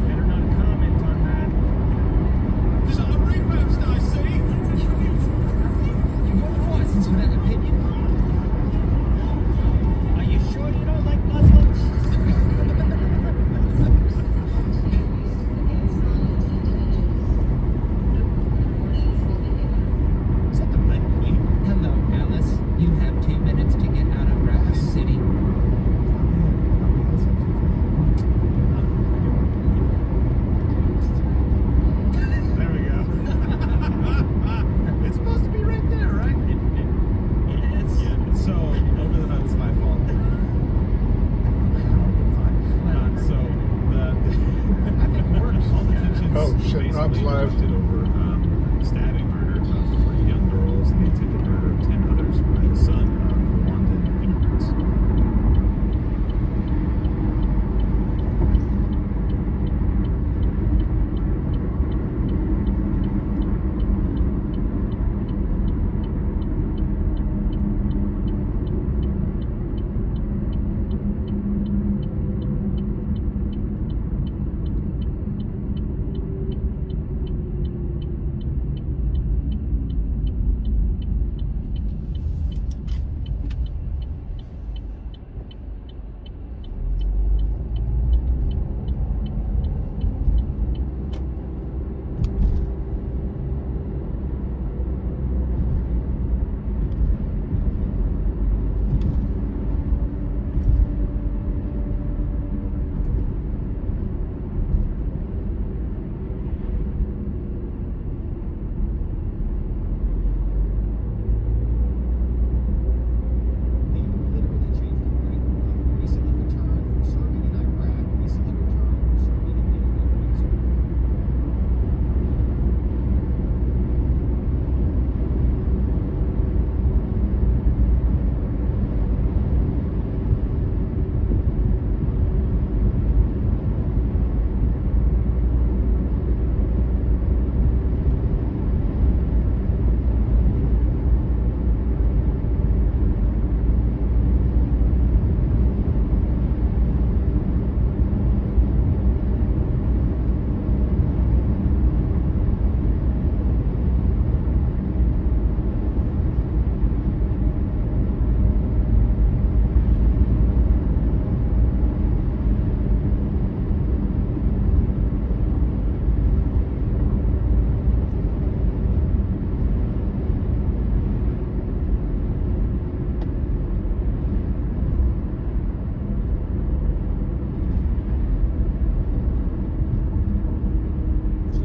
Better not comment on that. There's a rapist, I see. You go to Watson's for that opinion? Are you sure you don't like Muslims? Is that the Red Queen? Hello, Alice. You have 2 minutes to get out of Raccoon City. There we go. It's supposed to be right there, right? Yes. Yeah. So over the it's my fault. So I think it works. All the tensions. Oh, shit, Rob's basically live. erupted over stabbing murder of 3 young girls and the attempted murder of 10 others by the son of Rwandan immigrants.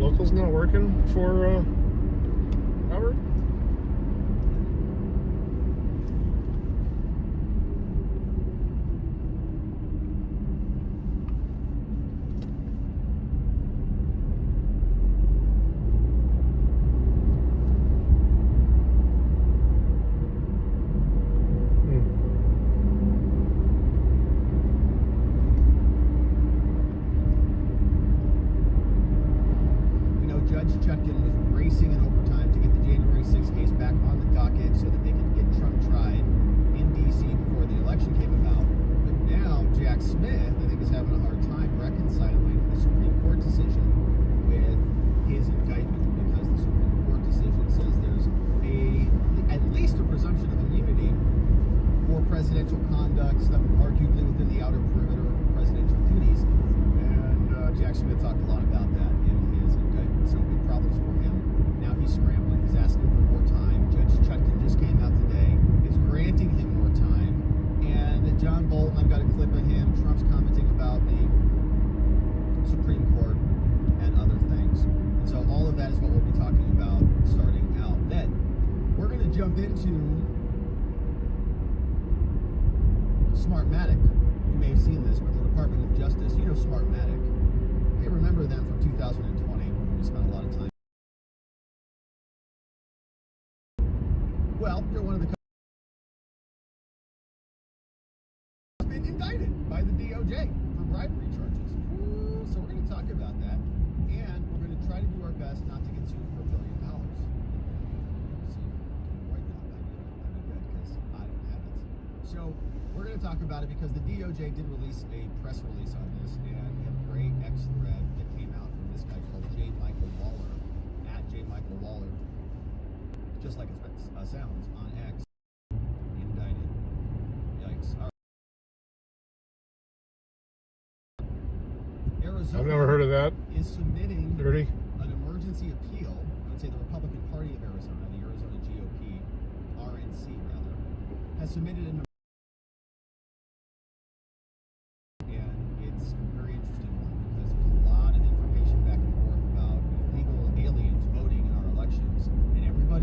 locals not working for Robert? Judge Chutkan was racing in overtime to get the January 6th case back on the docket so that they could get Trump tried in D.C. before the election came about. But now Jack Smith, I think, is having a hard time reconciling the Supreme Court decision with his indictment, because the Supreme Court decision says there's at least a presumption of immunity for presidential conduct, stuff arguably within the outer perimeter of presidential duties. And Jack Smith talked a lot about that in his indictment. So big problems for him. Now he's scrambling. He's asking for more time. Judge Chutkan just came out today, is granting him more time. And John Bolton, I've got a clip of him. Trump's commenting about the Supreme Court and other things. And so all of that is what we'll be talking about starting out. Then we're going to jump into Smartmatic. You may have seen this, but the Department of Justice, you know Smartmatic. I remember them from 2020 when we spent a lot of time. Well, they're one of the been indicted by the DOJ for bribery charges. Ooh, so we're going to talk about that, and we're going to try to do our best not to get sued for $1 billion. See if we can avoid that. That'd be good, because I don't have it. So we're going to talk about it because the DOJ did release a press release on this, and we have a great X thread that came out from this guy called J. Michael Waller, at J. Michael Waller, just like it sounds, on X. Indicted. Yikes. All right. Arizona I've never heard of that. Is submitting Dirty. an emergency appeal. I would say the Republican Party of Arizona, the Arizona GOP, RNC rather, has submitted an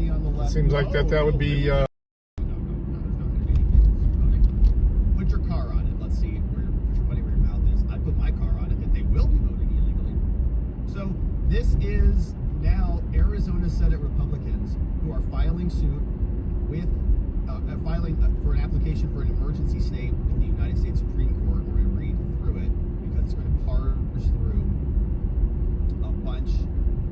on the left. Seems like that would be. No, there's not going to be voting. Put your car on it. Let's see put your money where your mouth is. I put my car on it that they will be voting illegally. So this is now Arizona Senate Republicans who are filing suit with filing for an application for an emergency stay in the United States Supreme Court. We're going to read through it because it's going to parse through a bunch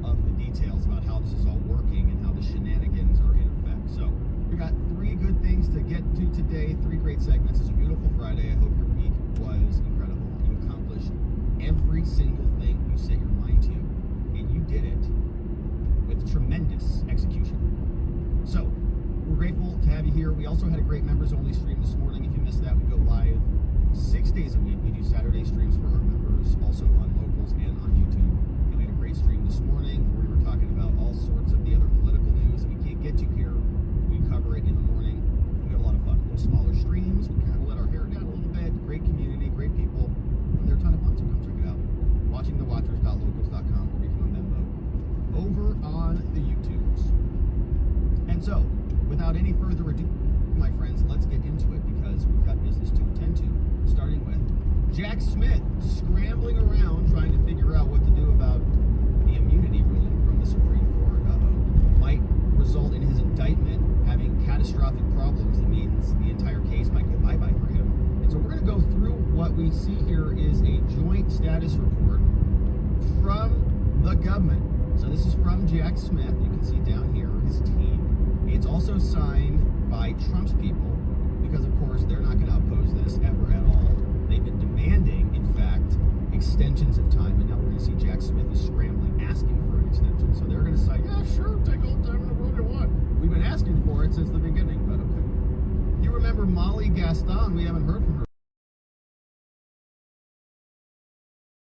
of the details about how this is all working and how the shenanigans are in effect. So we got 3 good things to get to today, 3 great segments. It's a beautiful Friday. I hope your week was incredible. You accomplished every single thing you set your mind to, and you did it with tremendous execution. So we're grateful to have you here. We also had a great members-only stream this morning. If you missed that, we go live 6 days a week. We do Saturday streams for our members, also on Locals and on YouTube. And we had a great stream this morning where we were talking about all sorts of the other political news that we can't get to here. We cover it in the morning. We have a lot of fun. A little smaller streams. We kind of let our hair down a little bit. Great community, great people. And they're a ton of fun, so come check it out. Watchingthewatchers.locals.com or become a member over on the YouTubes. And so, without any further ado, my friends, let's get into it because we've got business to attend to. Starting with Jack Smith scrambling around trying to figure out what to do about the immunity ruling from the Supreme Court. Might result in his indictment having catastrophic problems. That means the entire case might go bye-bye for him. And so we're going to go through what we see here is a joint status report from the government. So this is from Jack Smith. You can see down here his team. It's also signed by Trump's people because, of course, they're not going to oppose this ever at all. They've been demanding, in fact, extensions of time, and now we're going to see Jack Smith is scrambling, asking for an extension. So they're going to say, yeah, sure, take all the time in the world you want. We've been asking for it since the beginning, but okay. You remember Molly Gaston? We haven't heard from her.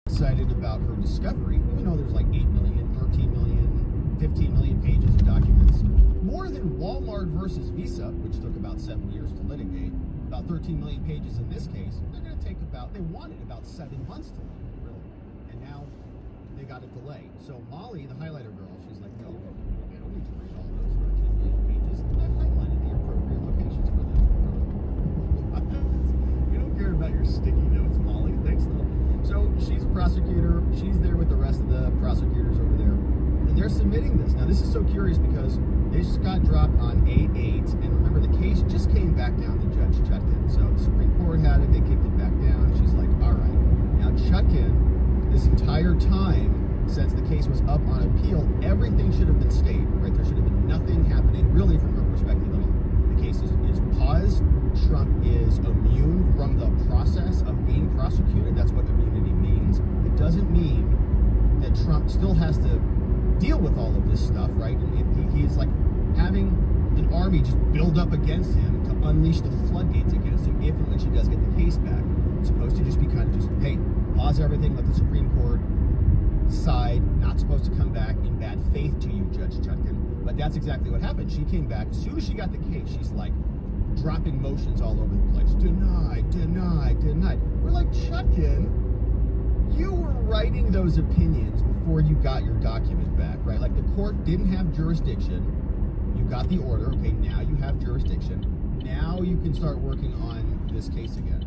Excited about her discovery, even though there's like 8 million, 13 million, 15 million pages of documents. More than Walmart versus Visa, which took about 7 years to litigate, about 13 million pages in this case. They're going to take about, they wanted about 7 months to litigate, really. And now they got a delay. So Molly, the highlighter girl, she's like, no, I don't need to read all those 13 million pages. I highlighted the appropriate locations for them. We don't care about your sticky notes, Molly. Thanks, though. So she's a prosecutor. She's there with the rest of the prosecutors over there. And they're submitting this. Now, this is so curious because they just got dropped on 8/8. And remember, the case just came back down to Judge Chutkan. So the Supreme Court had it. They kicked it back down. She's like, all right. Now, Chutkan, this entire time, since the case was up on appeal, everything should have been stayed, right? There should have been nothing happening, really, from her perspective at all. The case is paused. Trump is immune from the process of being prosecuted. That's what immunity means. It doesn't mean that Trump still has to deal with all of this stuff, right? And he is like having an army just build up against him to unleash the floodgates against him if and when she does get the case back. It's supposed to just be kind of just, hey, pause everything, let the Supreme Court decide, not supposed to come back in bad faith to you, Judge Chutkan. But that's exactly what happened. She came back. As soon as she got the case, she's like dropping motions all over the place. Denied, denied, denied. We're like, Chutkan, you were writing those opinions before you got your document back, right? Like the court didn't have jurisdiction. You got the order. Okay, now you have jurisdiction. Now you can start working on this case again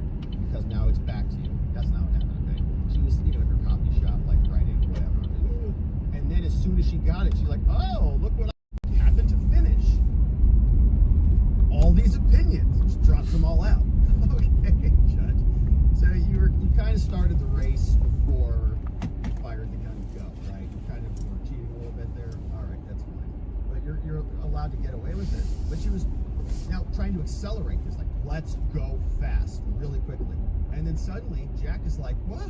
because now it's back to you. That's not what happened, okay? She was, in her coffee shop, like writing whatever. And then as soon as she got it, she's like, oh, look what I happened to finish. All these opinions. Just drops them all out. Okay, Judge. So you kind of started the race before you fired the gun to go, right? You kind of were cheating a little bit there. All right, that's fine. But you're allowed to get away with it. But she was now trying to accelerate this, like, let's go fast, really quickly. And then suddenly, Jack is like, what?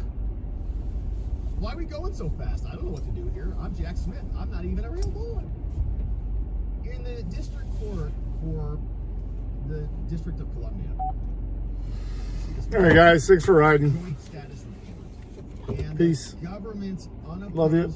Why are we going so fast? I don't know what to do here. I'm Jack Smith. I'm not even a real boy. In the district court for the District of Columbia. All right, guys. Thanks for riding. Joint status report. And Peace. Government's Love you.